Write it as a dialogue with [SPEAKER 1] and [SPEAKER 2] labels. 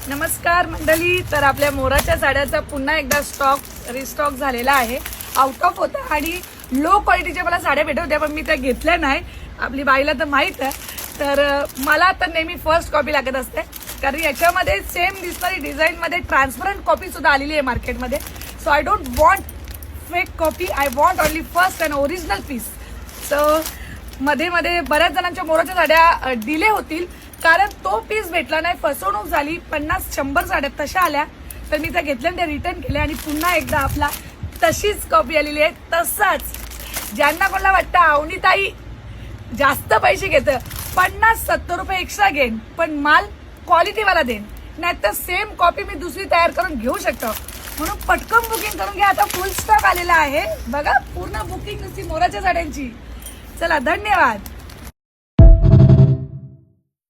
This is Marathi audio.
[SPEAKER 1] नमस्कार मंडळी. तर आपल्या मोराच्या साड्याचा पुन्हा एकदा रिस्टॉक झालेला आहे. आउट ऑफ होता आणि लो क्वालिटीच्या मला साड्या भेटत होत्या, पण मी त्या घेतल्या नाही. आपली बाईला तर माहित आहे. तर मला तर नेहमी फर्स्ट कॉपी लागत असते, कारण याच्यामध्ये सेम दिसणारी डिझाईन मध्ये ट्रान्सपरंट कॉपी सुद्धा आलेली आहे मार्केटमध्ये. So I don't want fake copy, I want only first and original piece. So मध्ये मध्ये बऱ्याच जणांच्या मोराच्या साड्या डिले होतील, कारण तो पीस भेटला नाही, फसवणूक झाली. 50-100 साड्या तशा आल्या, तर मी त्या घेतल्या, त्या रिटर्न केल्या आणि पुन्हा एकदा आपला तशीच कॉपी आलेली आहे. तसाच ज्यांना कोणाला वाटतं अवनीताई जास्त पैसे घेतं, 50-70 रुपये एक्स्ट्रा घेईन, पण माल क्वालिटीवाला देईन, नाही तर सेम कॉपी मी दुसरी तयार करून घेऊ शकतो. म्हणून पटकन बुकिंग करून घ्या. आता फुल स्टॉक आलेला आहे बघा, पूर्ण बुकिंग नुसती मोराच्या साड्यांची. चला, धन्यवाद.